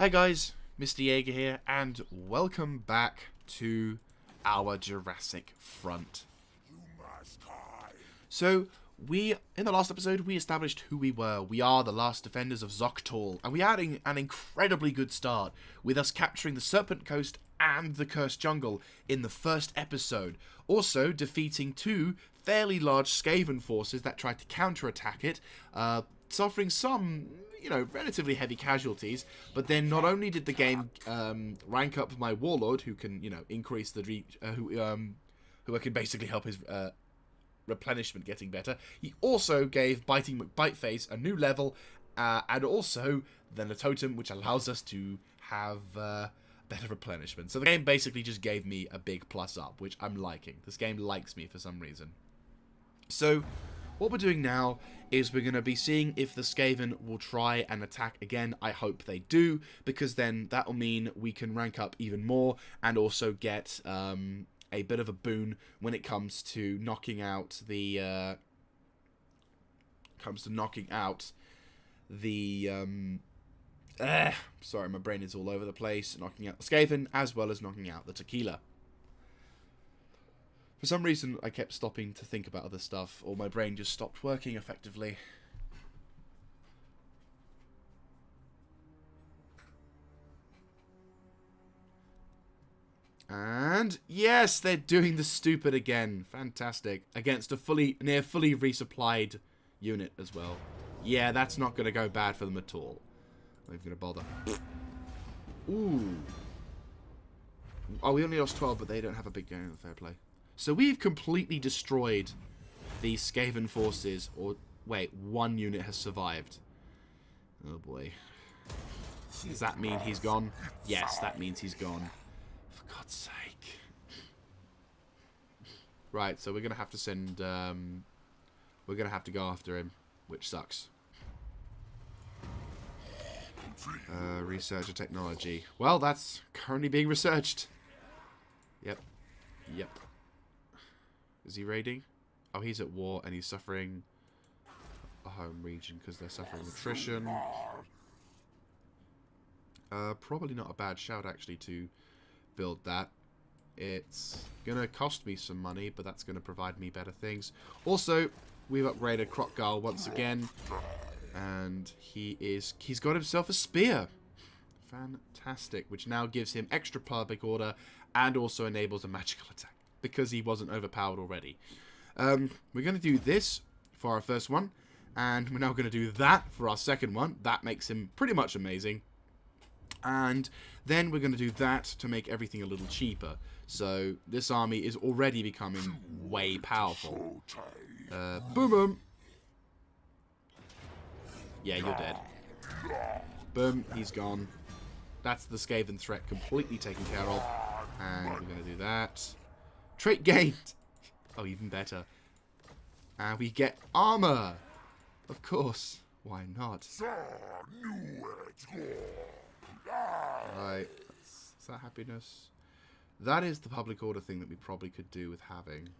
Hi guys, Mr. Jaeger here, and welcome back to our Jurassic Front. So, in the last episode, we established who we were. We are the last defenders of Zoctol, and we had an incredibly good start, with us capturing the Serpent Coast and the Cursed Jungle in the first episode. Also, defeating two fairly large Skaven forces that tried to counterattack it, suffering some, relatively heavy casualties. But then not only did the game rank up my Warlord, who can, increase the reach, who can basically help his replenishment getting better, he also gave Biting McBiteface a new level, and also then a totem which allows us to have better replenishment. So the game basically just gave me a big plus up, which I'm liking. This game likes me for some reason. So what we're doing now is we're going to be seeing if the Skaven will try and attack again. I hope they do, because then that will mean we can rank up even more and also get a bit of a boon when it comes to knocking out the sorry, my brain is all over the place. Knocking out the Skaven as well as knocking out the Tequila. For some reason, I kept stopping to think about other stuff, or my brain just stopped working effectively. And yes, they're doing the stupid again. Fantastic. Against a near fully resupplied unit as well. Yeah, that's not going to go bad for them at all. I'm not even going to bother. Ooh. Oh, we only lost 12, but they don't have a big game. Fair play. So we've completely destroyed the Skaven forces. Or, wait, one unit has survived. Oh boy. Does that mean he's gone? Yes, that means he's gone. For God's sake. Right, so we're going to have to send... we're going to have to go after him, which sucks. Research and technology. Well, that's currently being researched. Yep. Yep. Is he raiding? Oh, he's at war and he's suffering a home region because they're suffering attrition. Probably not a bad shout, actually, to build that. It's going to cost me some money, but that's going to provide me better things. Also, we've upgraded Krokgar once again. And he's got himself a spear. Fantastic. Which now gives him extra public order and also enables a magical attack, because he wasn't overpowered already. We're going to do this for our first one, and we're now going to do that for our second one. That makes him pretty much amazing. And then we're going to do that to make everything a little cheaper. So this army is already becoming way powerful. Boom boom. Yeah, you're dead. Boom, he's gone. That's the Skaven threat completely taken care of. And we're going to do that. Trait gained. Oh, even better. And we get armor. Of course. Why not? Right. Is that happiness? That is the public order thing that we probably could do with having.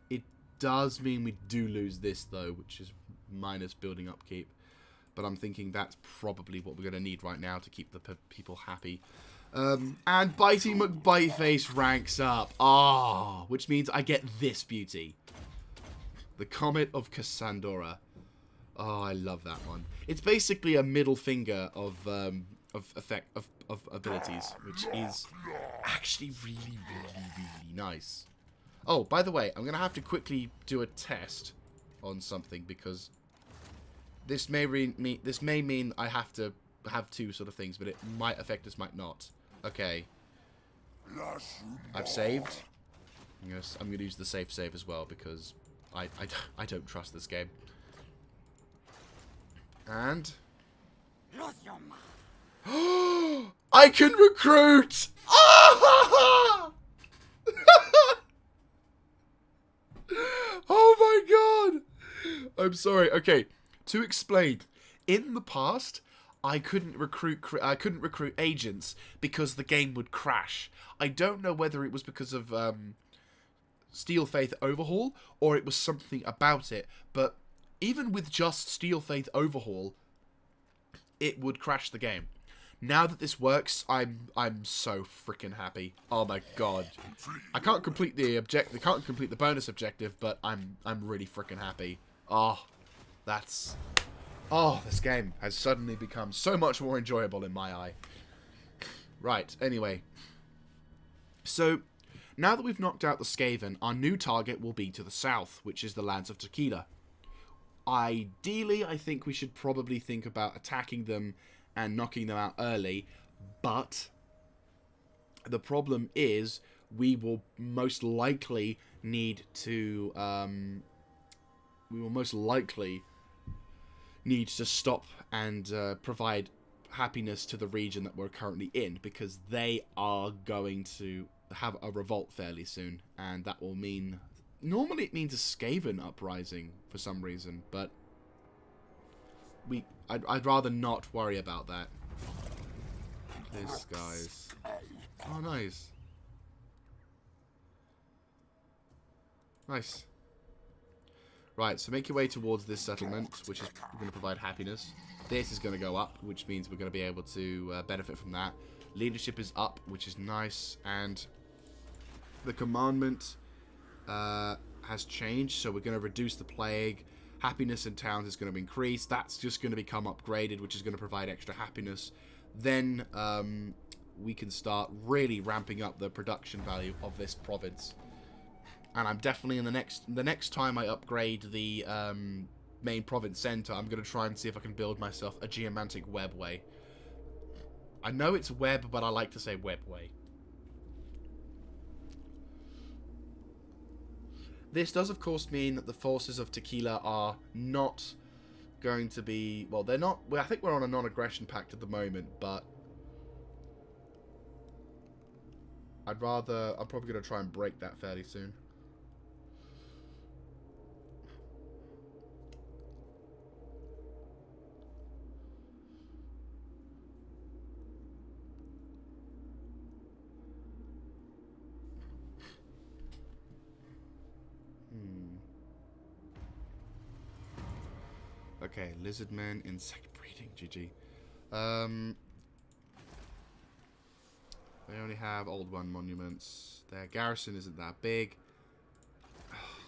It does mean we do lose this, though, which is minus building upkeep. But I'm thinking that's probably what we're going to need right now to keep the people happy. And Biting McBiteface ranks up. Ah, which means I get this beauty. The Comet of Cassandra. Oh, I love that one. It's basically a middle finger of abilities, which is actually really, really, really nice. Oh, by the way, I'm going to have to quickly do a test on something, because this may mean I have to have two sort of things, but it might affect us, might not. Okay. I've saved. I'm gonna use the save as well, because I don't trust this game. And I can recruit. Oh my god! I'm sorry. Okay. To explain, in the past, I couldn't recruit agents because the game would crash. I don't know whether it was because of Steel Faith Overhaul or it was something about it, but even with just Steel Faith Overhaul, it would crash the game. Now that this works, I'm so freaking happy. Oh my god. I can't complete the bonus objective, but I'm really freaking happy. Oh, this game has suddenly become so much more enjoyable in my eye. Right, anyway. So, now that we've knocked out the Skaven, our new target will be to the south, which is the lands of Tequila. Ideally, I think we should probably think about attacking them and knocking them out early, but the problem is we will most likely need to stop and provide happiness to the region that we're currently in, because they are going to have a revolt fairly soon, and that will mean... Normally it means a Skaven uprising for some reason, but I'd rather not worry about that. This guy's... Oh, nice. Nice. Right, so make your way towards this settlement, which is going to provide happiness. This is going to go up, which means we're going to be able to benefit from that. Leadership is up, which is nice, and the commandment has changed, so we're going to reduce the plague. Happiness in towns is going to increase. That's just going to become upgraded, which is going to provide extra happiness. Then we can start really ramping up the production value of this province. And I'm definitely in the next time I upgrade the main province center, I'm going to try and see if I can build myself a geomantic webway. I know it's web, but I like to say webway. This does, of course, mean that the forces of Tequila are not going to be... Well, they're not... I think we're on a non-aggression pact at the moment, but... I'm probably going to try and break that fairly soon. Okay, lizardmen, insect breeding, GG. They only have old one monuments. Their garrison isn't that big. Oh,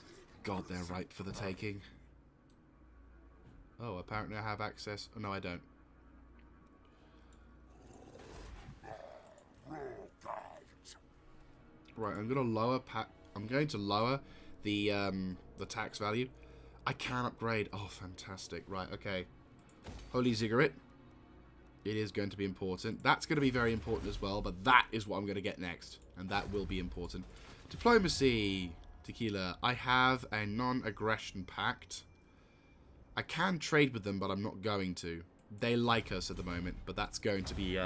God, they're ripe for the taking. Oh, apparently I have access. Oh, no, I don't. Right, I'm going to lower the tax value. I can upgrade. Oh, fantastic. Right, okay. Holy Ziggurat. It is going to be important. That's going to be very important as well, but that is what I'm going to get next. And that will be important. Diplomacy. Tequila. I have a non-aggression pact. I can trade with them, but I'm not going to. They like us at the moment, but that's going to be...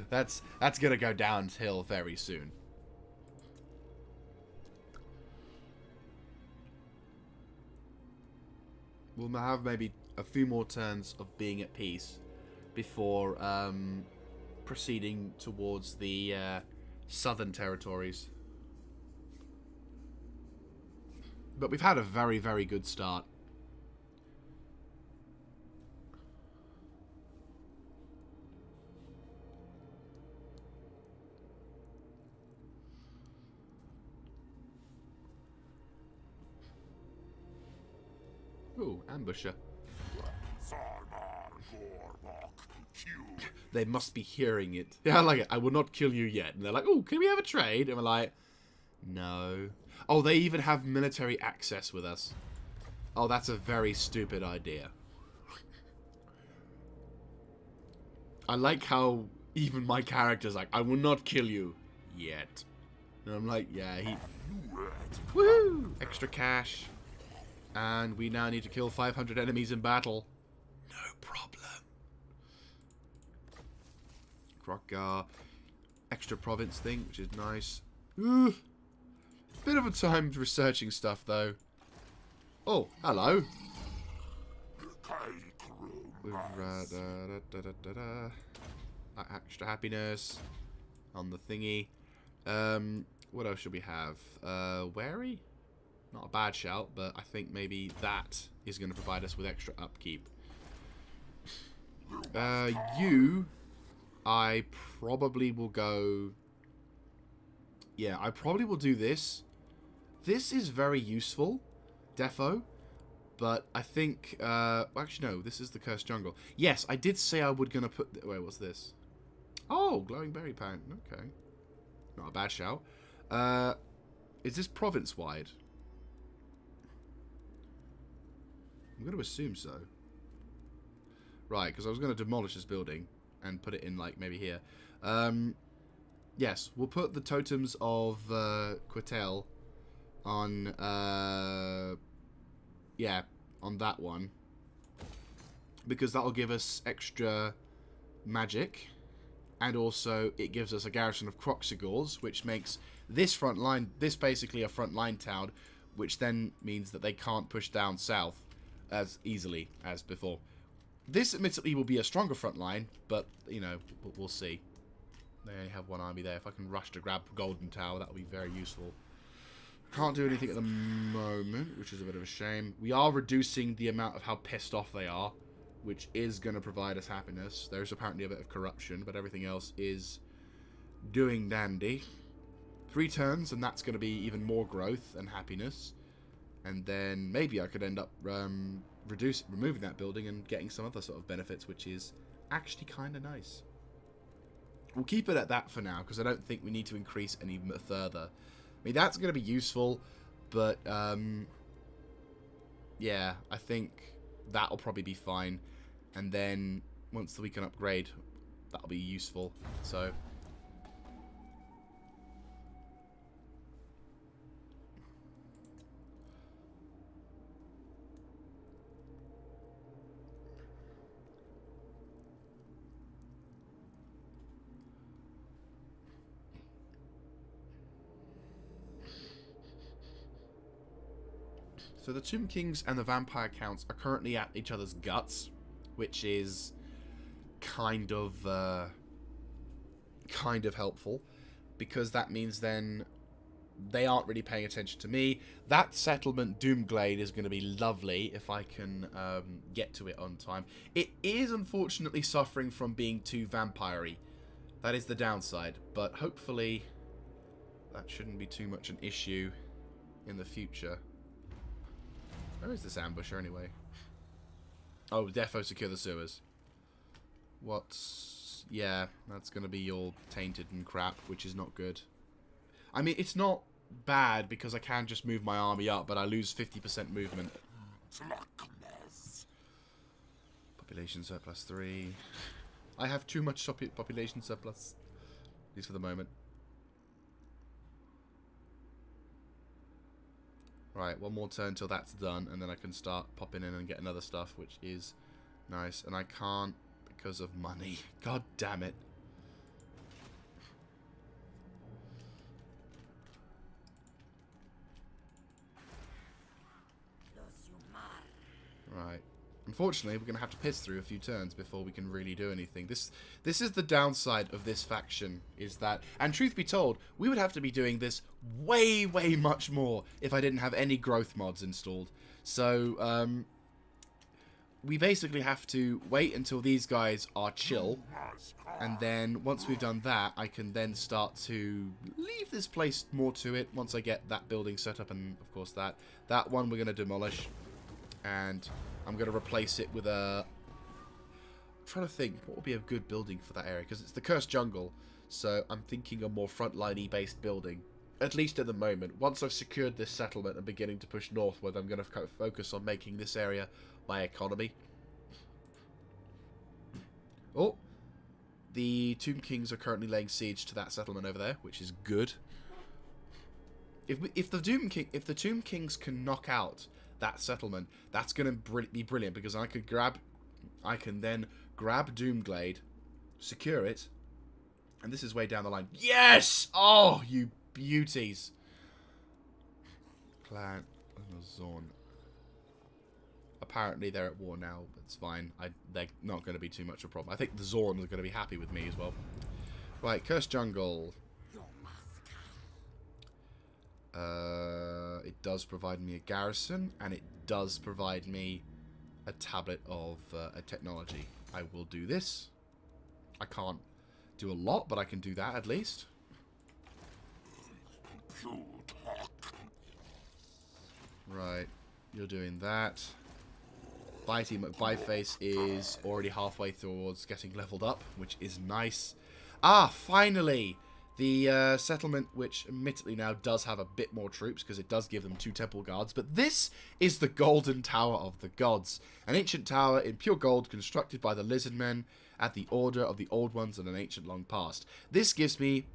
that's going to go downhill very soon. We'll have maybe a few more turns of being at peace before proceeding towards the southern territories. But we've had a very, very good start. Ooh, ambusher. They must be hearing it. Yeah, I like it. I will not kill you yet. And they're like, oh, can we have a trade? And we're like, no. Oh, they even have military access with us. Oh, that's a very stupid idea. I like how even my character's like, I will not kill you yet. And I'm like, yeah, he... Woohoo! Extra cash. And we now need to kill 500 enemies in battle. No problem. Grokgar. Extra province thing, which is nice. Ooh. Bit of a time researching stuff, though. Oh, hello. With extra happiness on the thingy. What else should we have? Wary? Not a bad shout, but I think maybe that is going to provide us with extra upkeep. You I probably will go... Yeah, I probably will do this. This is very useful, defo. But I think... actually, no, this is the Cursed Jungle. Yes, I did say I would gonna put... Wait, what's this? Oh, glowing berry plant. Okay. Not a bad shout. Is this province-wide? I'm going to assume so. Right, because I was going to demolish this building and put it in, like, maybe here. Yes, we'll put the totems of Quetel on, yeah, on that one. Because that'll give us extra magic. And also, it gives us a garrison of Croxigors, which makes this front line, this basically a front line town, which then means that they can't push down south as easily as before. This, admittedly, will be a stronger front line, but, you know, we'll see. They only have one army there. If I can rush to grab Golden Tower, that'll be very useful. Can't do anything at the moment, which is a bit of a shame. We are reducing the amount of how pissed off they are, which is going to provide us happiness. There's apparently a bit of corruption, but everything else is doing dandy. 3 turns, and that's going to be even more growth and happiness. And then maybe I could end up removing that building and getting some other sort of benefits, which is actually kind of nice. We'll keep it at that for now, because I don't think we need to increase any further. I mean, that's going to be useful, but yeah, I think that'll probably be fine. And then once we can upgrade, that'll be useful. So the Tomb Kings and the Vampire Counts are currently at each other's guts, which is kind of helpful, because that means then they aren't really paying attention to me. That settlement, Doomglade, is going to be lovely if I can get to it on time. It is unfortunately suffering from being too vampire-y. That is the downside, but hopefully that shouldn't be too much an issue in the future. Where is this ambusher anyway? Oh, defo secure the sewers. What's... Yeah, that's going to be all tainted and crap, which is not good. I mean, it's not bad because I can just move my army up, but I lose 50% movement. Population surplus 3. I have too much population surplus. At least for the moment. Right, one more turn till that's done, and then I can start popping in and getting other stuff, which is nice. And I can't because of money. God damn it. Right. Unfortunately, we're going to have to piss through a few turns before we can really do anything. This is the downside of this faction, is that... And truth be told, we would have to be doing this way, way much more if I didn't have any growth mods installed. So, we basically have to wait until these guys are chill. And then, once we've done that, I can then start to leave this place more to it once I get that building set up. And, of course, that one we're going to demolish. And I'm going to replace it with a... I'm trying to think, what would be a good building for that area? Because it's the Cursed Jungle, so I'm thinking a more frontline-y based building. At least at the moment. Once I've secured this settlement and beginning to push northward, I'm going to focus on making this area my economy. Oh! The Tomb Kings are currently laying siege to that settlement over there, which is good. If the Tomb Kings can knock out that settlement, that's going to be brilliant, because I can then grab Doomglade, secure it, and this is way down the line. Yes! Oh, you beauties. Clan Zorn. Apparently they're at war now. That's fine. They're not going to be too much of a problem. I think the Zorn are going to be happy with me as well. Right, Cursed Jungle. It does provide me a garrison, and it does provide me a tablet of a technology. I will do this. I can't do a lot, but I can do that at least. Right, you're doing that. Bitey McByface is already halfway towards getting leveled up, which is nice. Ah, finally! The settlement, which admittedly now does have a bit more troops, because it does give them 2 temple guards, but this is the Golden Tower of the Gods. An ancient tower in pure gold constructed by the lizard men at the order of the old ones in an ancient long past. This gives me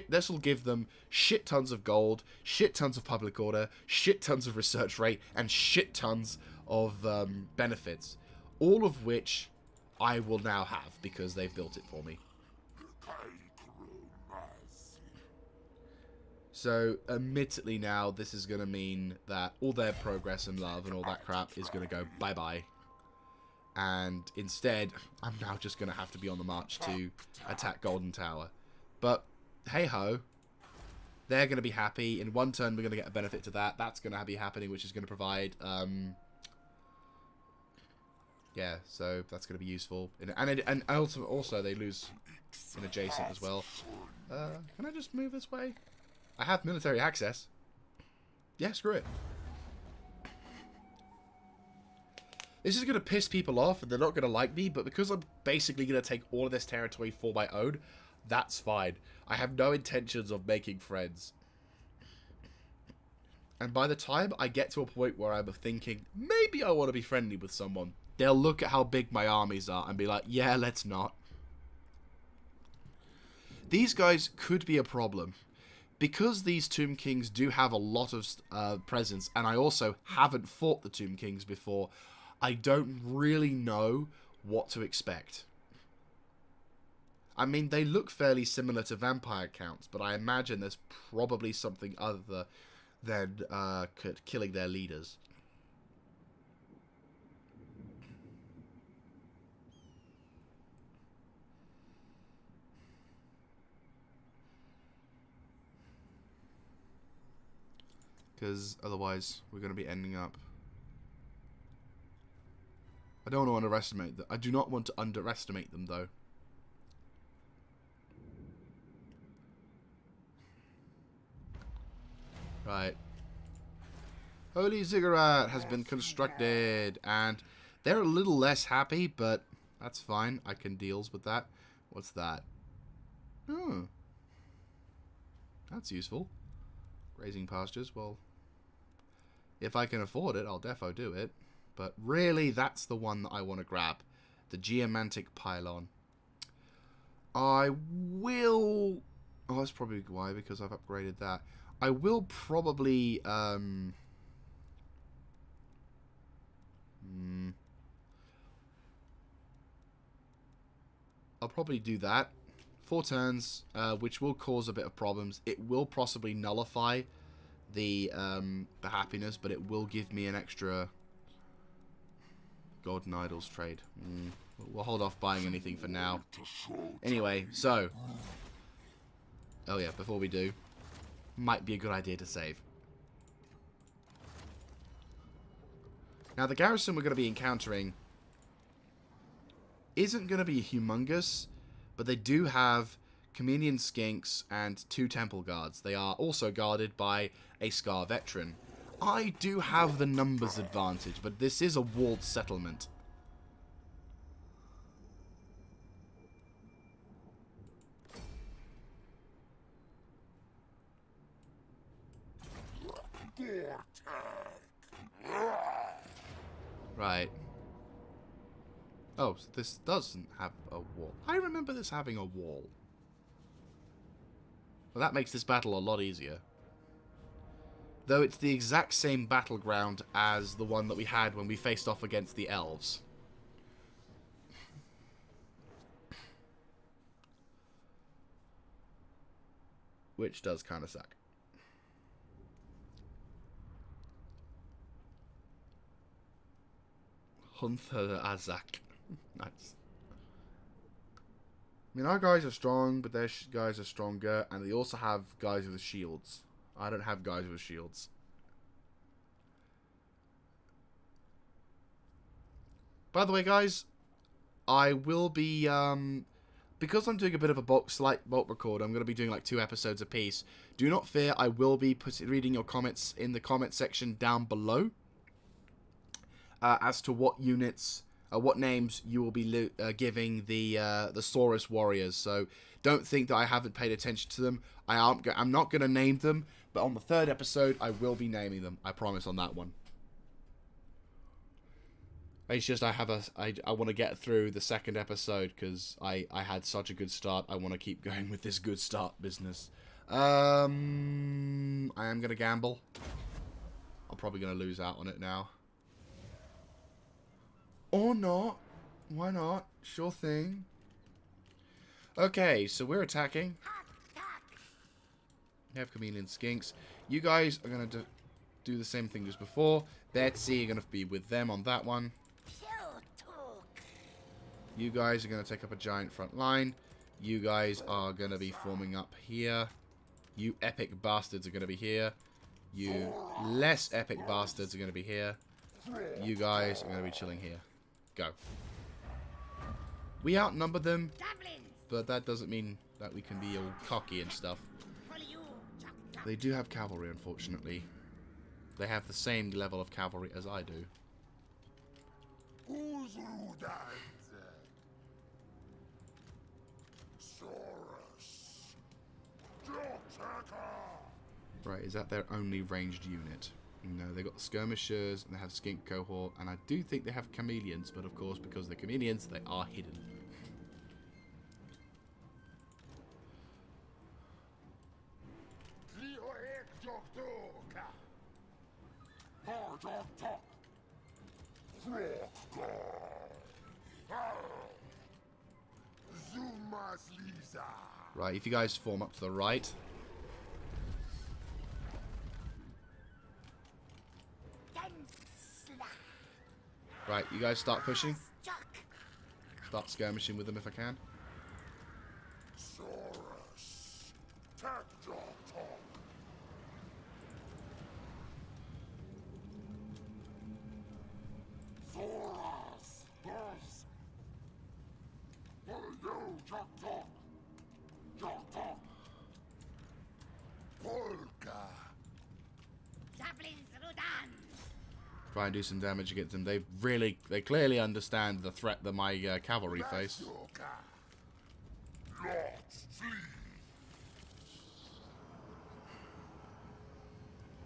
this will give them shit tons of gold, shit tons of public order, shit tons of research rate, and shit tons of benefits. All of which I will now have, because they've built it for me. So, admittedly now, this is going to mean that all their progress and love and all that crap is going to go bye-bye. And instead, I'm now just going to have to be on the march to attack Golden Tower. But, hey-ho, they're going to be happy. In one turn, we're going to get a benefit to that. That's going to be happening, which is going to provide... yeah, so that's going to be useful. And also, they lose an adjacent as well. Can I just move this way? I have military access. Yeah, screw it. This is going to piss people off, and they're not going to like me, but because I'm basically going to take all of this territory for my own, that's fine. I have no intentions of making friends. And by the time I get to a point where I'm thinking, maybe I want to be friendly with someone, they'll look at how big my armies are and be like, yeah, let's not. These guys could be a problem. Because these Tomb Kings do have a lot of presence, and I also haven't fought the Tomb Kings before, I don't really know what to expect. I mean, they look fairly similar to vampire counts, but I imagine there's probably something other than killing their leaders. Because otherwise, we're going to be ending up... I don't want to underestimate them. I do not want to underestimate them, though. Right. Holy Ziggurat has been constructed. And they're a little less happy, but that's fine. I can deal with that. What's that? Oh. That's useful. Grazing pastures, well... If I can afford it, I'll defo do it. But really, that's the one that I want to grab. The Geomantic Pylon. I will... Oh, that's probably why, because I've upgraded that. I will probably... I'll probably do that. 4 turns, which will cause a bit of problems. It will possibly nullify the happiness, but it will give me an extra Golden Idols trade. We'll hold off buying anything for now. Anyway, so... Oh yeah, before we do, might be a good idea to save. Now, the garrison we're going to be encountering isn't going to be humongous, but they do have Chameleon Skinks and 2 Temple Guards. They are also guarded by a Scar Veteran. I do have the numbers advantage, but this is a walled settlement. Right. Oh, so this doesn't have a wall. I remember this having a wall. Well, that makes this battle a lot easier. Though it's the exact same battleground as the one that we had when we faced off against the elves. Which does kind of suck. Hunther Azak. Nice. I mean, our guys are strong, but their guys are stronger, and they also have guys with shields. I don't have guys with shields. By the way, guys, I will be because I'm doing a bit of a slight bulk record, I'm going to be doing like 2 episodes a piece. Do not fear, I will be reading your comments in the comment section down below as to what units, what names you will be giving the Saurus warriors. So don't think that I haven't paid attention to them. I'm not going to name them, but on the 3rd episode, I will be naming them. I promise on that one. It's just I want to get through the 2nd episode because I had such a good start. I want to keep going with this good start business. I am going to gamble. I'm probably going to lose out on it now. Or not. Why not? Sure thing. Okay, so we're attacking. We have chameleon skinks. You guys are going to do the same thing as before. Betsy, you're going to be with them on that one. You guys are going to take up a giant front line. You guys are going to be forming up here. You epic bastards are going to be here. You less epic bastards are going to be here. You guys are going to be chilling here. Go. We outnumber them, but that doesn't mean that we can be all cocky and stuff. They do have cavalry, unfortunately. They have the same level of cavalry as I do. Right, is that their only ranged unit? No, they got the skirmishers and they have skink cohort, and I do think they have chameleons, but of course, because they're chameleons, they are hidden. Right, if you guys form up to the right. Right, you guys start pushing. Start skirmishing with them if I can. Try and do some damage against them. They clearly understand the threat that my cavalry face.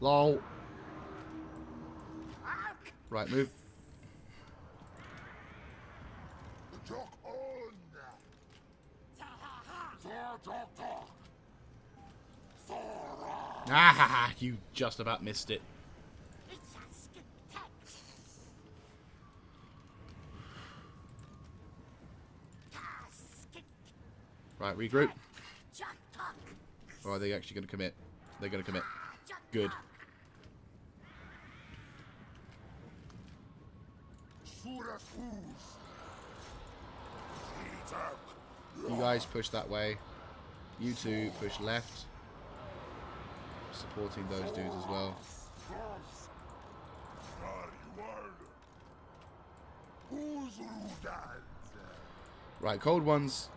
LOL. Right, move. Ah, you just about missed it. Right, regroup. Or are they actually going to commit? They're going to commit. Good. You guys push that way. You two push left. Supporting those dudes as well. Right, cold ones.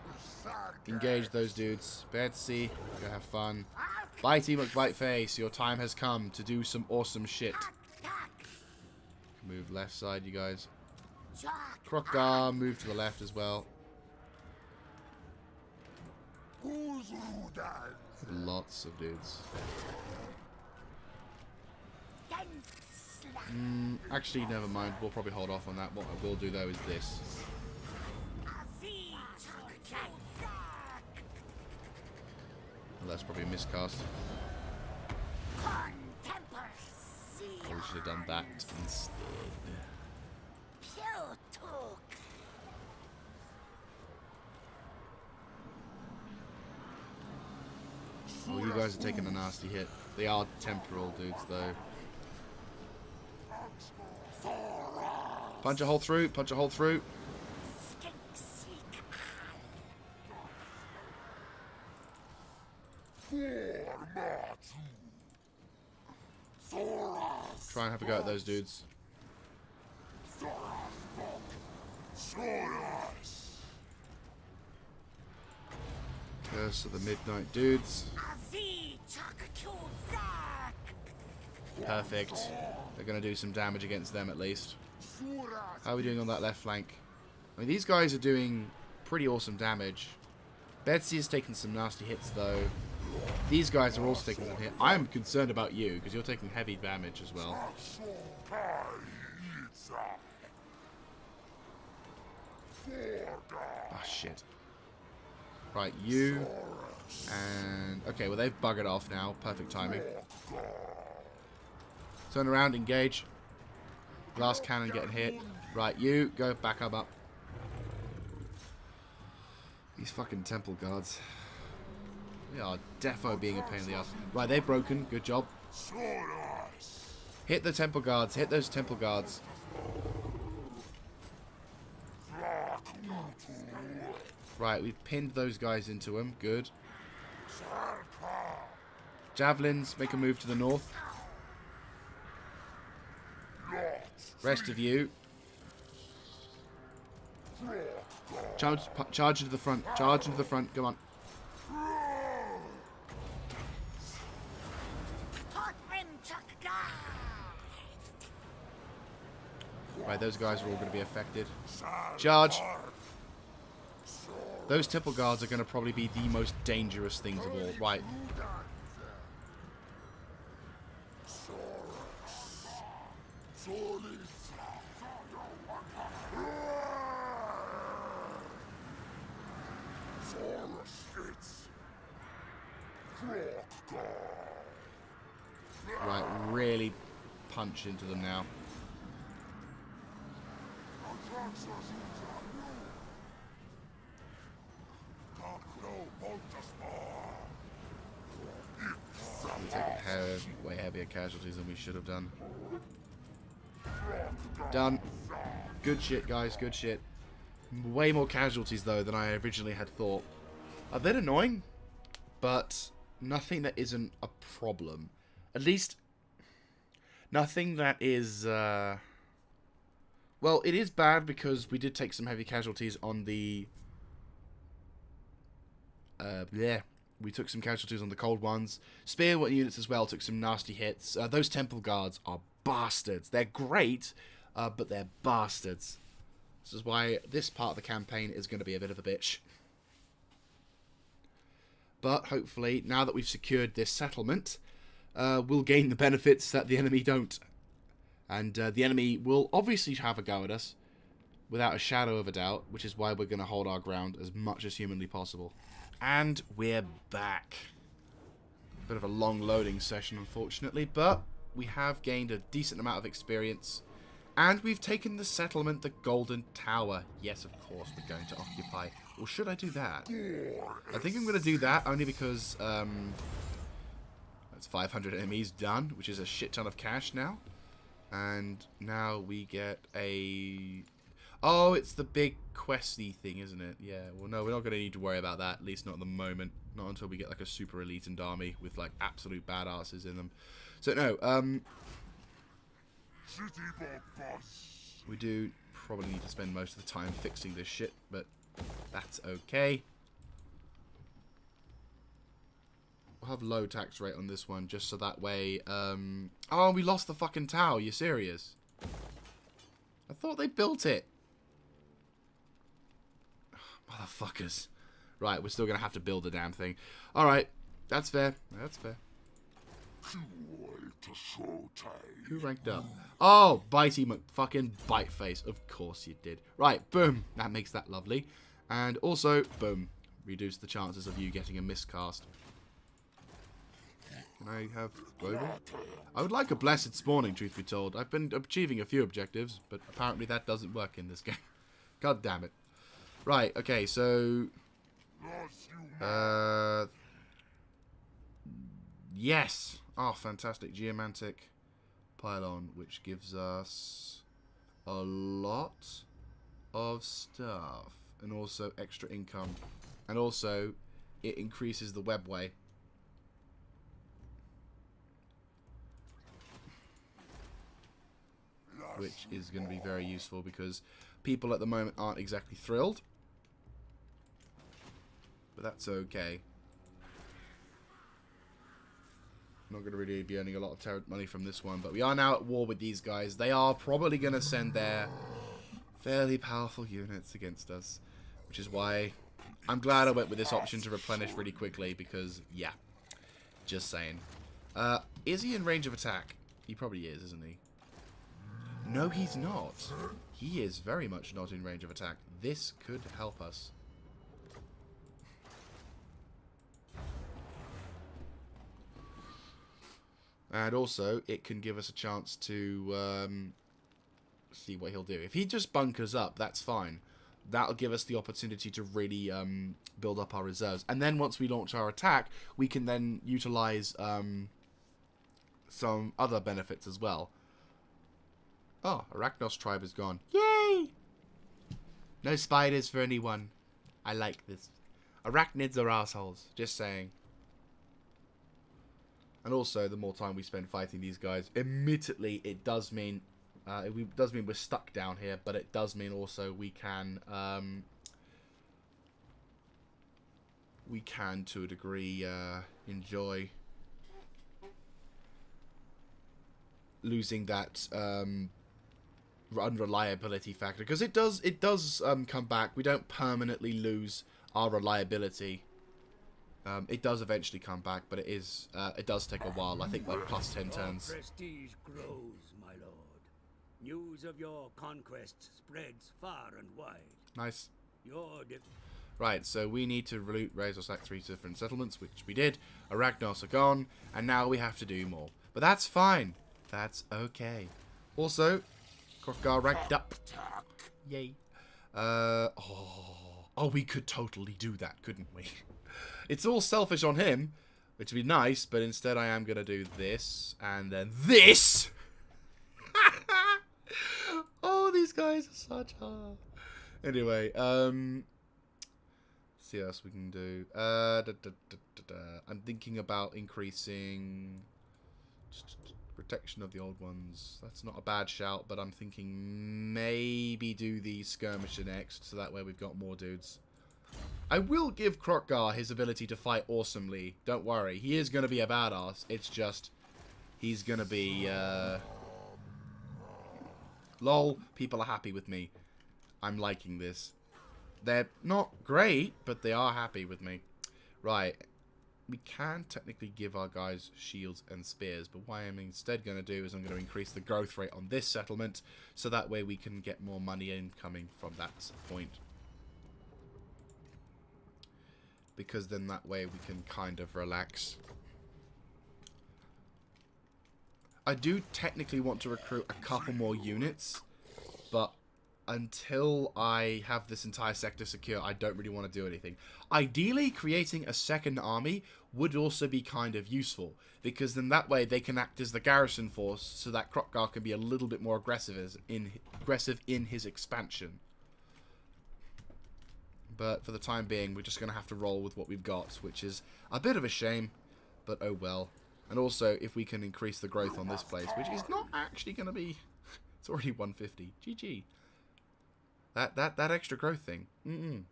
Engage those dudes. Betsy, go have fun. Bitey McBiteface, your time has come to do some awesome shit. Move left side, you guys. Krokgar, move to the left as well. Lots of dudes. Actually, never mind. We'll probably hold off on that. What I will do, though, is this. Well, that's probably a miscast. We should have done that instead. Oh, you guys are taking a nasty hit. They are temporal dudes, though. Punch a hole through, punch a hole through. Try and have a go at those dudes. Curse of the Midnight Dudes. Perfect. They're going to do some damage against them at least. How are we doing on that left flank? I mean, these guys are doing pretty awesome damage. Betsy is taking some nasty hits, though. These guys are also taking some hits. I'm concerned about you, because you're taking heavy damage as well. Oh, shit. Right, you. And... okay, well, they've buggered off now. Perfect timing. Turn around, engage. Glass cannon getting hit. Right, you. Go back up. These fucking temple guards. They are defo being a pain in the ass. Right, they've broken. Good job. Hit the temple guards. Hit those temple guards. Right, we've pinned those guys into them. Good. Javelins, make a move to the north. Rest of you. Charge into the front. Charge into the front. Come on. Right, those guys are all going to be affected. Charge. Those temple guards are going to probably be the most dangerous things of all. Right. Right, really punch into them now. We're taking way heavier casualties than we should have done. Done. Good shit, guys. Good shit. Way more casualties, though, than I originally had thought. A bit annoying, but nothing that isn't a problem. At least, nothing that is... well, it is bad because we did take some heavy casualties on the... we took some casualties on the cold ones. Spear units as well took some nasty hits. Those temple guards are bastards. They're great, but they're bastards. This is why this part of the campaign is going to be a bit of a bitch. But hopefully, now that we've secured this settlement, we'll gain the benefits that the enemy don't. And the enemy will obviously have a go at us, without a shadow of a doubt, which is why we're going to hold our ground as much as humanly possible. And we're back. Bit of a long loading session, unfortunately, but we have gained a decent amount of experience. And we've taken the settlement, the Golden Tower. Yes, of course, we're going to occupy. Or should I do that? I think I'm going to do that, only because that's 500 enemies done, which is a shit ton of cash now. And now we get a... oh, it's the big questy thing, isn't it? Yeah, well, no, we're not going to need to worry about that, at least not at the moment. Not until we get, like, a super elite army with, like, absolute badasses in them. So, no, we do probably need to spend most of the time fixing this shit, but that's okay. We'll have low tax rate on this one, just so that way... oh, we lost the fucking tower. You serious? I thought they built it. Motherfuckers. Right, we're still going to have to build the damn thing. Alright, that's fair. That's fair. Who ranked up? Oh, Bitey fucking bite face. Of course you did. Right, boom. That makes that lovely. And also, boom. Reduce the chances of you getting a miscast. Can I have global? I would like a blessed spawning, truth be told. I've been achieving a few objectives, but apparently that doesn't work in this game. God damn it. Right, okay, so... yes! Oh, fantastic. Geomantic pylon, which gives us a lot of stuff. And also extra income. And also, it increases the webway. Which is going to be very useful because people at the moment aren't exactly thrilled. But but that's okay. Not going to really be earning a lot of money from this one, but we are now at war with these guys. They are probably going to send their fairly powerful units against us, which is why I'm glad I went with this option to replenish really quickly, because, yeah, just saying. Is he in range of attack? He probably is, isn't he? No, he's not. He is very much not in range of attack. This could help us. And also, it can give us a chance to see what he'll do. If he just bunkers up, that's fine. That'll give us the opportunity to really build up our reserves. And then once we launch our attack, we can then utilize some other benefits as well. Oh, Arachnos tribe is gone. Yay! No spiders for anyone. I like this. Arachnids are assholes. Just saying. And also, the more time we spend fighting these guys, admittedly, it does mean we're stuck down here, but it does mean also we can to a degree enjoy losing that unreliability factor, because it does come back. We don't permanently lose our reliability. It does eventually come back, but it does take a while. I think like plus 10 turns. Your prestige grows, my lord. News of your conquests spreads far and wide. Nice. Your Right, so we need to raise or sack 3 different settlements, which we did. Arachnos are gone, and now we have to do more. But that's fine. That's okay. Also, Krokhgar ranked up. Yay. Oh, we could totally do that, couldn't we? It's all selfish on him, which would be nice, but instead I am going to do this, and then this! Oh, these guys are such hard. Anyway, let's see what else we can do. I'm thinking about increasing protection of the old ones. That's not a bad shout, but I'm thinking maybe do the skirmisher next, so that way we've got more dudes. I will give Krokhgar his ability to fight awesomely. Don't worry. He is going to be a badass. It's just, he's going to be, lol, people are happy with me. I'm liking this. They're not great, but they are happy with me. Right. We can technically give our guys shields and spears, but what I'm instead going to do is I'm going to increase the growth rate on this settlement, so that way we can get more money incoming from that point. Because then that way we can kind of relax. I do technically want to recruit a couple more units, but until I have this entire sector secure, I don't really want to do anything. Ideally, creating a second army would also be kind of useful, because then that way they can act as the garrison force, so that Krokhgar can be a little bit more aggressive in his expansion. But for the time being, we're just going to have to roll with what we've got, which is a bit of a shame, but oh well. And also, if we can increase the growth on this place, which is not actually going to be... It's already 150. GG. That extra growth thing. And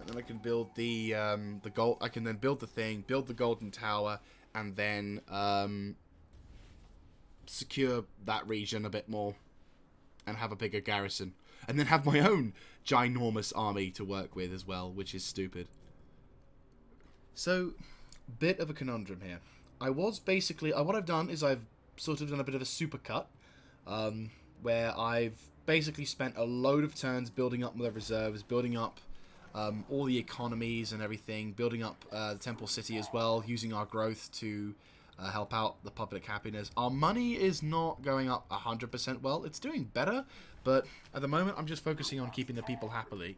then I can build the gold. I can then build the thing, build the golden tower, and then secure that region a bit more, and have a bigger garrison. And then have my own ginormous army to work with as well, which is stupid. So, bit of a conundrum here. What I've done is I've sort of done a bit of a supercut, where I've basically spent a load of turns building up my reserves, building up all the economies and everything, building up the Temple City as well, using our growth to help out the public happiness. Our money is not going up 100% well. It's doing better, but at the moment I'm just focusing on keeping the people happy.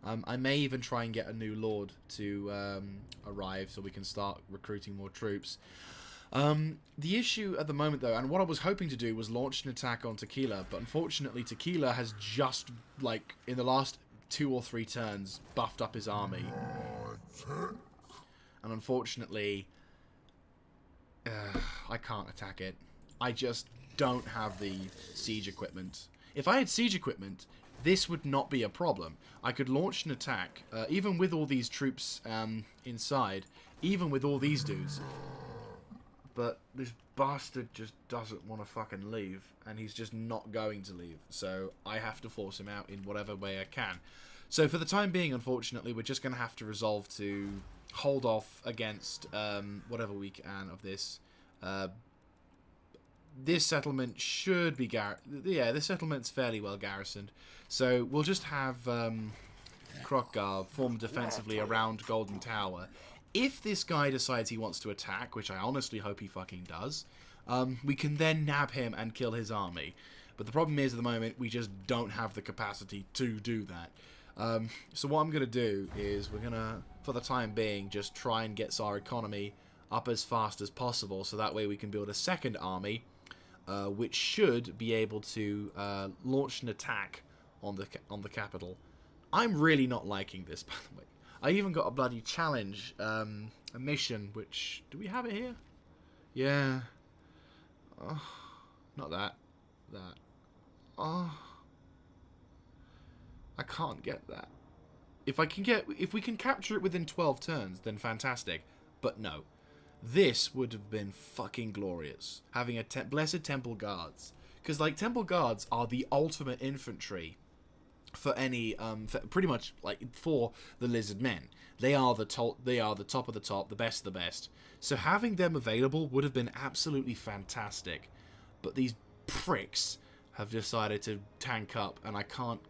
I may even try and get a new lord to arrive so we can start recruiting more troops. The issue at the moment, though, and what I was hoping to do was launch an attack on Tequila, but unfortunately Tequila has just, like, in the last 2 or 3 turns, buffed up his army. And unfortunately, I can't attack it. I just don't have the siege equipment. If I had siege equipment, this would not be a problem. I could launch an attack, even with all these troops inside, even with all these dudes. But this bastard just doesn't want to fucking leave, and he's just not going to leave. So I have to force him out in whatever way I can. So for the time being, unfortunately, we're just going to have to resolve to hold off against whatever we can of this. This settlement should be this settlement's fairly well garrisoned. So we'll just have Krokgar form defensively around Golden Tower. If this guy decides he wants to attack, which I honestly hope he fucking does, we can then nab him and kill his army. But the problem is, at the moment, we just don't have the capacity to do that. So what I'm going to do is we're going to, for the time being, just try and get our economy up as fast as possible, so that way we can build a second army, which should be able to launch an attack on the capital. I'm really not liking this, by the way. I even got a bloody challenge, a mission, which... Do we have it here? Yeah. Oh, not that. That. Oh. I can't get that. If we can capture it within 12 turns, then fantastic. But no. This would have been fucking glorious. Having a Blessed Temple Guards. Because, like, Temple Guards are the ultimate infantry for any, pretty much, like, for the Lizard Men. They are the top of the top, the best of the best. So having them available would have been absolutely fantastic. But these pricks have decided to tank up, and I can't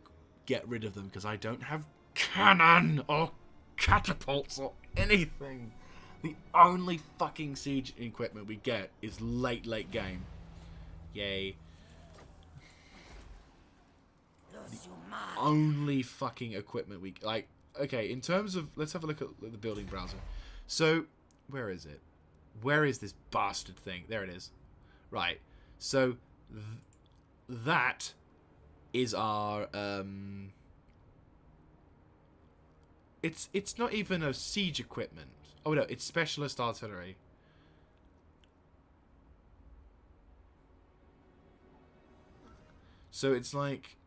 get rid of them because I don't have cannon or catapults or anything. The only fucking siege equipment we get is late game. Yay. The only fucking equipment we... Like, okay, in terms of... Let's have a look at the building browser. So, where is it? Where is this bastard thing? There it is. Right. So, that is our... It's not even a siege equipment. Oh no, it's specialist artillery. So it's like...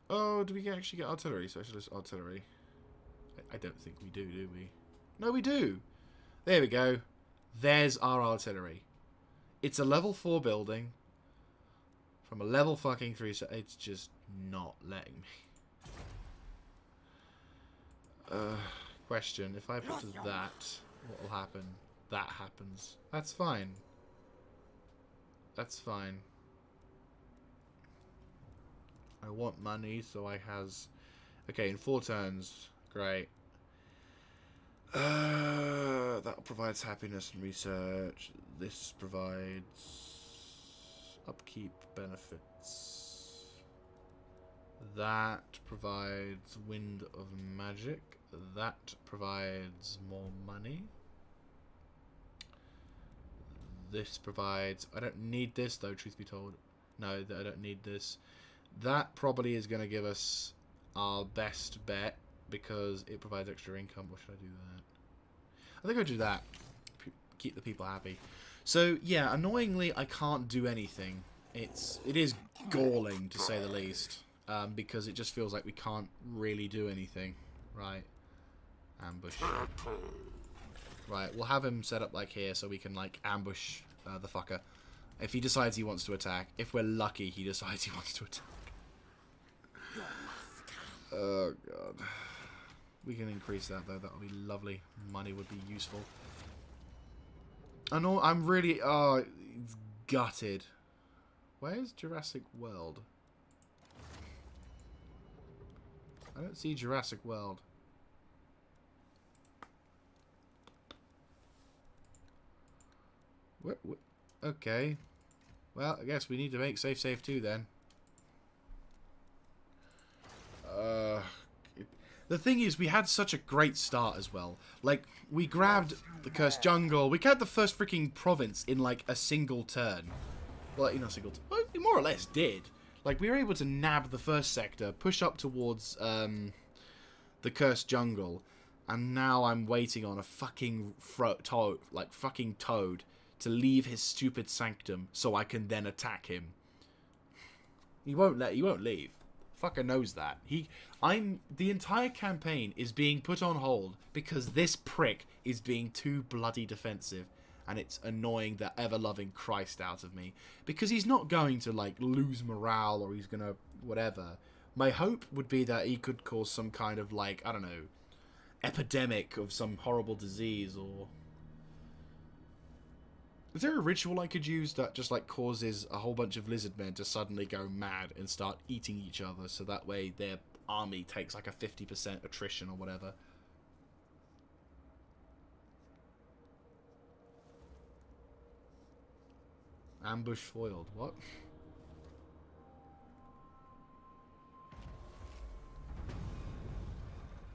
Oh, do we actually get artillery? Specialist artillery. I don't think we do we? No, we do. There we go. There's our artillery. It's a level 4 building. From a level fucking 3, so it's just not letting me. Question. If I put that, what will happen? That happens. That's fine. That's fine. I want money, so I has... Okay, in 4 turns. Great. That provides happiness and research. This provides upkeep benefits. That provides wind of magic. That provides more money. This provides... I don't need this, though, truth be told. No, I don't need this. That probably is going to give us our best bet because it provides extra income. Or should I do that? I think I'll do that. Keep the people happy. So, yeah, annoyingly, I can't do anything. It is galling, to say the least, because it just feels like we can't really do anything. Right. Ambush. Right, we'll have him set up like here so we can like ambush the fucker. If he decides he wants to attack. If we're lucky, he decides he wants to attack. Oh god. We can increase that though, that would be lovely. Money would be useful. I know, I'm really... Oh, it's gutted. Where's Jurassic World? I don't see Jurassic World. What? Okay. Well, I guess we need to make safe 2 then. The thing is, we had such a great start as well. Like, we grabbed the Cursed Jungle. We grabbed the first freaking province in, like, a single turn. Well, you know, well, we more or less did. Like, we were able to nab the first sector, push up towards the Cursed Jungle, and now I'm waiting on a fucking toad to leave his stupid sanctum so I can then attack him. He won't leave. fucker knows that. The entire campaign is being put on hold because this prick is being too bloody defensive. And it's annoying the ever-loving Christ out of me. Because he's not going to, like, lose morale or he's gonna whatever. My hope would be that he could cause some kind of, like, I don't know, epidemic of some horrible disease or... Is there a ritual I could use that just, like, causes a whole bunch of lizard men to suddenly go mad and start eating each other so that way their army takes, like, a 50% attrition or whatever? Ambush foiled. What?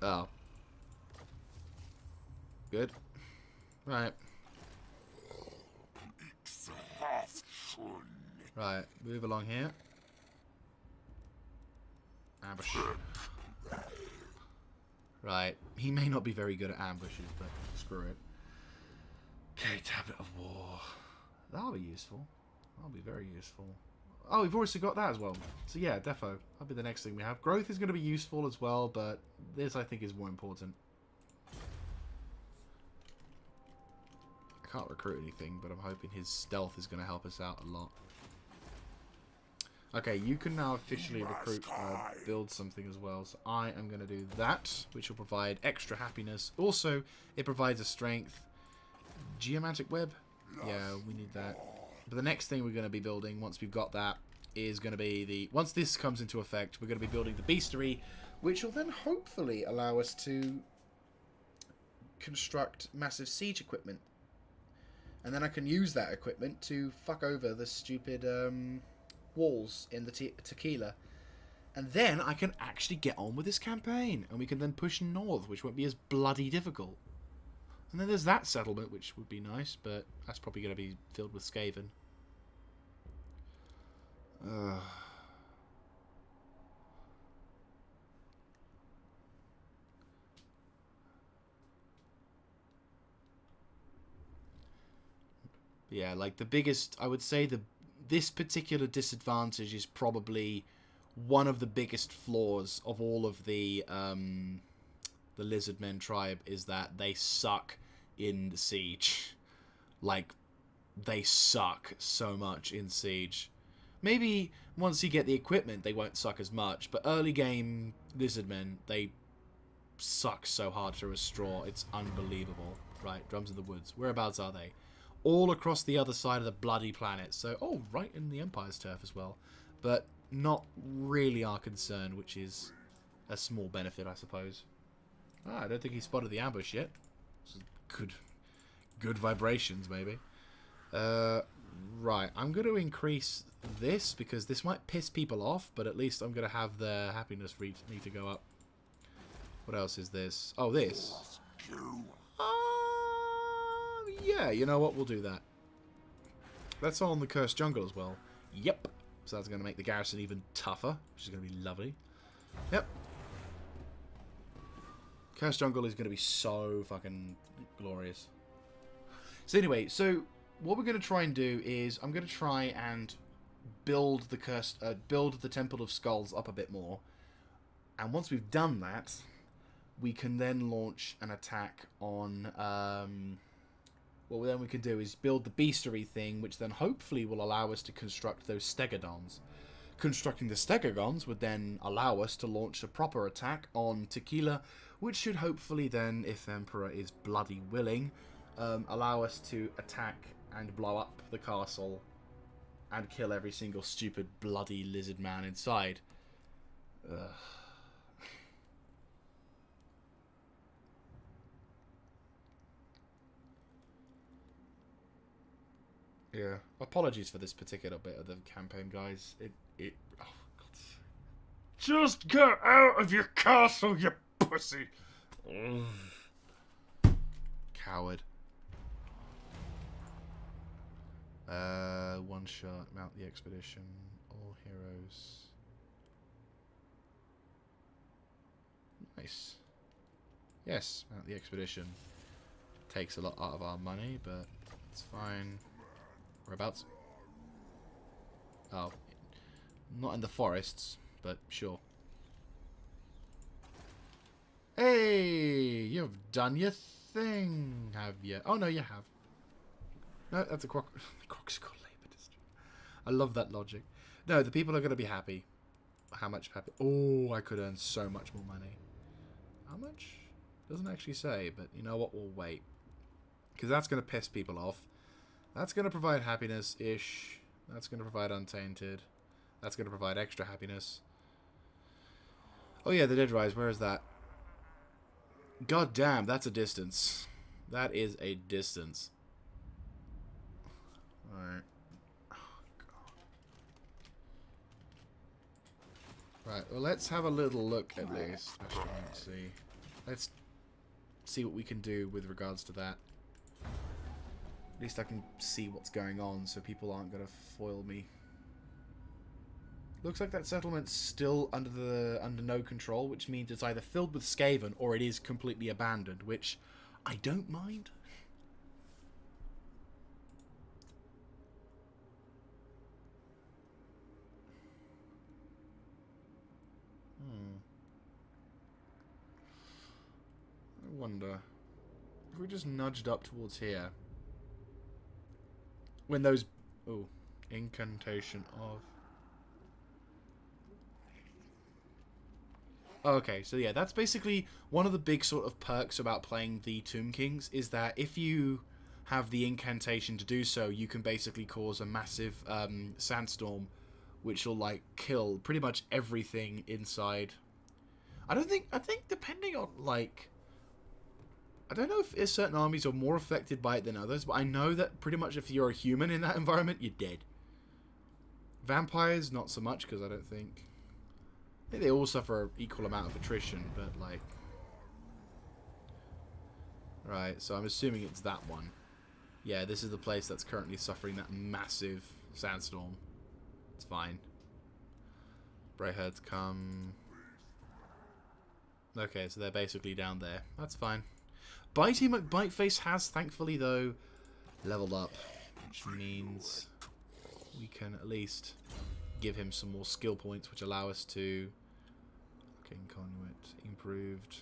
Oh. Good. Right. Right. Move along here. Ambush. Right. He may not be very good at ambushes, but screw it. Okay, Tablet of War. That'll be useful. That'll be very useful. Oh, we've already got that as well. So yeah, defo. That'll be the next thing we have. Growth is going to be useful as well, but this I think is more important. I can't recruit anything, but I'm hoping his stealth is going to help us out a lot. Okay, you can now officially recruit, build something as well. So I am going to do that, which will provide extra happiness. Also, it provides a strength. Geomantic web? Yeah, we need that. But the next thing we're going to be building, once we've got that, is going to be the... Once this comes into effect, we're going to be building the Beastery, which will then hopefully allow us to construct massive siege equipment. And then I can use that equipment to fuck over the stupid walls in the Tequila. And then I can actually get on with this campaign. And we can then push north, which won't be as bloody difficult. And then there's that settlement, which would be nice, but that's probably going to be filled with Skaven. Yeah, like the biggest, I would say this particular disadvantage is probably one of the biggest flaws of all of the Lizardmen tribe, is that they suck in Siege. Like, they suck so much in Siege. Maybe once you get the equipment, they won't suck as much, but early game Lizardmen, they suck so hard through a straw. It's unbelievable. Right, Drums of the Woods. Whereabouts are they? All across the other side of the bloody planet. So, oh, right in the Empire's turf as well. But not really our concern, which is a small benefit, I suppose. Ah, I don't think he spotted the ambush yet. Good vibrations, maybe. Right, I'm going to increase this because this might piss people off, but at least I'm going to have their happiness need to go up. What else is this? Oh, this. Yeah, you know what? We'll do that. That's on the Cursed Jungle as well. Yep. So that's going to make the garrison even tougher, which is going to be lovely. Yep. Cursed Jungle is going to be so fucking glorious. So anyway, so what we're going to try and do is I'm going to try and build the Temple of Skulls up a bit more. And once we've done that, we can then launch an attack on... what then we can do is build the Beastery thing, which then hopefully will allow us to construct those Stegodons. Constructing the Stegodons would then allow us to launch a proper attack on Tequila, which should hopefully then, if Emperor is bloody willing, allow us to attack and blow up the castle and kill every single stupid bloody lizard man inside. Ugh. Yeah. Apologies for this particular bit of the campaign, guys. Oh, God. Just get out of your castle, you pussy! Ugh. Coward. One shot. Mount the expedition. All heroes. Nice. Yes, mount the expedition. Takes a lot out of our money, but it's fine. Whereabouts? Oh. Not in the forests, but sure. have done your thing, have you? Oh, no, you have. No, that's a croc. Croc's got Labour District. I love that logic. No, the people are going to be happy. How much happy? Oh, I could earn so much more money. How much? Doesn't actually say, but you know what? We'll wait. Because that's going to piss people off. That's going to provide happiness-ish. That's going to provide untainted. That's going to provide extra happiness. Oh yeah, the Dead Rise. Where is that? God damn, that's a distance. That is a distance. Alright. Oh, God. Right, well, let's have a little look at least. Actually, let's see. Let's see what we can do with regards to that. At least I can see what's going on so people aren't going to foil me. Looks like that settlement's still under no control, which means it's either filled with Skaven or it is completely abandoned, which I don't mind. I wonder if we just nudged up towards here. When those... Oh, incantation of... Okay, so yeah, that's basically one of the big sort of perks about playing the Tomb Kings, is that if you have the incantation to do so, you can basically cause a massive sandstorm, which will, like, kill pretty much everything inside. I think depending on, like... I don't know if certain armies are more affected by it than others, but I know that pretty much if you're a human in that environment, you're dead. Vampires, not so much, because I think they all suffer an equal amount of attrition, but, like... Right, so I'm assuming it's that one. Yeah, this is the place that's currently suffering that massive sandstorm. It's fine. Brayherds come... Okay, so they're basically down there. That's fine. Bitey McBiteface has, thankfully, though, leveled up, which means we can at least give him some more skill points, which allow us to... King Conduit, improved.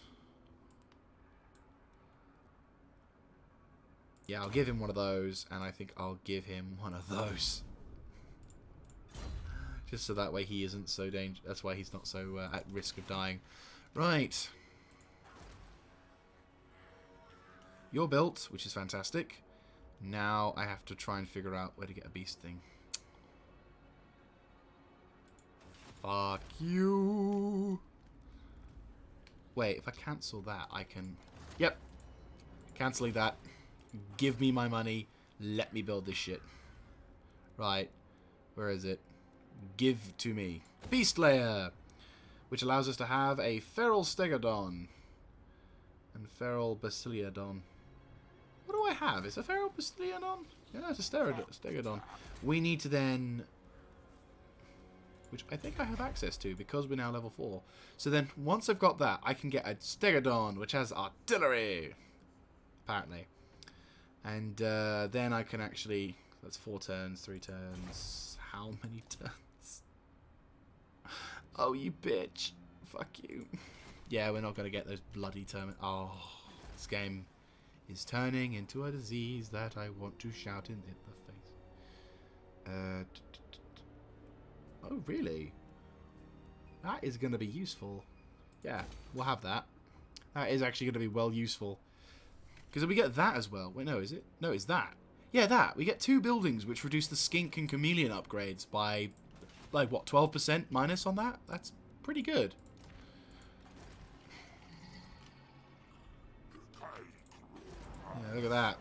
Yeah, I'll give him one of those, and I think I'll give him one of those. Just so that way he isn't so dangerous. That's why he's not so at risk of dying. Right. You're built, which is fantastic. Now I have to try and figure out where to get a beast thing. Fuck you. Wait, if I cancel that, I can... Yep. Cancelling that. Give me my money. Let me build this shit. Right. Where is it? Give to me. Beast Layer! Which allows us to have a Feral Stegodon. And Feral Basiliodon. What do I have? Is a Feral Basiliodon? Yeah, it's a Stegodon. We need to then... Which I think I have access to because we're now level 4. So then, once I've got that, I can get a Stegodon, which has artillery. Apparently. And then I can actually... That's 4 turns, 3 turns... How many turns? Oh, you bitch. Fuck you. Yeah, we're not going to get those bloody turn... Oh, this game is turning into a disease that I want to shout in the face. Oh, really? That is going to be useful. Yeah, we'll have that. That is actually going to be well useful. Because we get that as well. Wait, no, is it? No, it's that. Yeah, that. We get 2 buildings which reduce the skink and chameleon upgrades by, like, what, 12% minus on that? That's pretty good. Yeah, look at that.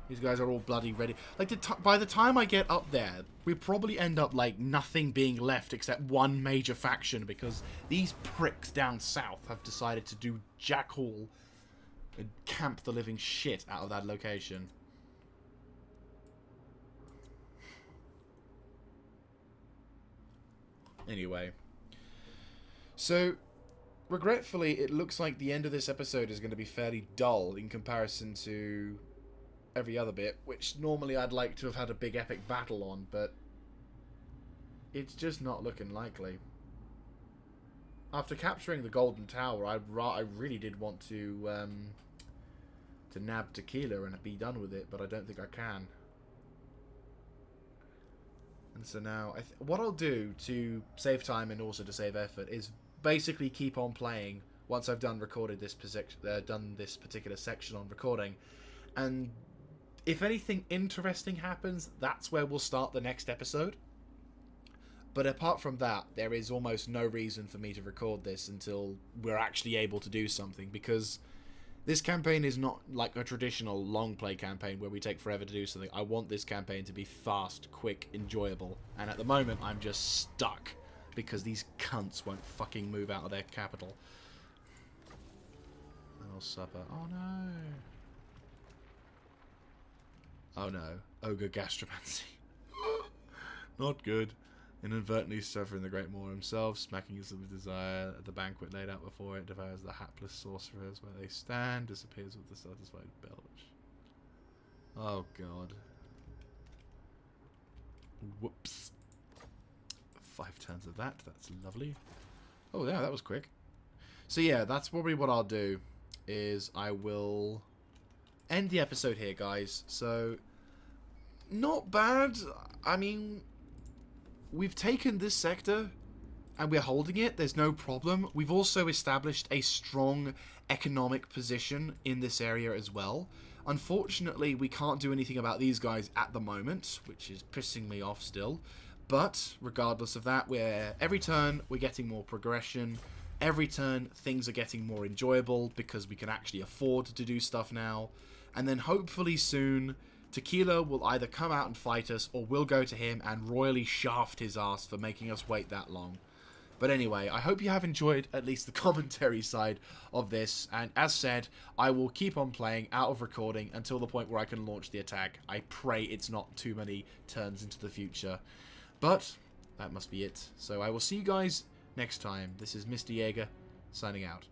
These guys are all bloody ready. Like, by the time I get up there, we probably end up, like, nothing being left except one major faction because these pricks down south have decided to do jack all and camp the living shit out of that location. Anyway. So, regretfully, it looks like the end of this episode is going to be fairly dull in comparison to every other bit, which normally I'd like to have had a big epic battle on, but it's just not looking likely. After capturing the Golden Tower, I really did want to to nab Tequila and be done with it, but I don't think I can. And so now, what I'll do to save time and also to save effort is basically keep on playing once I've done this particular section on recording, and if anything interesting happens, that's where we'll start the next episode. But apart from that, there is almost no reason for me to record this until we're actually able to do something, because this campaign is not like a traditional long play campaign where we take forever to do something. I want this campaign to be fast, quick, enjoyable. And at the moment, I'm just stuck because these cunts won't fucking move out of their capital. Oh, supper. Oh, no. Oh, no. Ogre gastromancy. Not good. Inadvertently suffering the Great Moor himself, smacking his desire at the banquet laid out before it, devours the hapless sorcerers where they stand, disappears with the satisfied belch. Oh, God. Whoops. 5 turns of that. That's lovely. Oh, yeah, that was quick. So, yeah, that's probably what I'll do, is I will end the episode here, guys. So, not bad. I mean, we've taken this sector and we're holding it. There's no problem. We've also established a strong economic position in this area as well. Unfortunately, we can't do anything about these guys at the moment, which is pissing me off still. But regardless of that, every turn we're getting more progression. Every turn things are getting more enjoyable because we can actually afford to do stuff now. And then hopefully soon Tequila will either come out and fight us, or we'll go to him and royally shaft his ass for making us wait that long. But anyway, I hope you have enjoyed at least the commentary side of this, and as said, I will keep on playing out of recording until the point where I can launch the attack. I pray it's not too many turns into the future. But that must be it. So I will see you guys next time. This is Mr. Jaeger, signing out.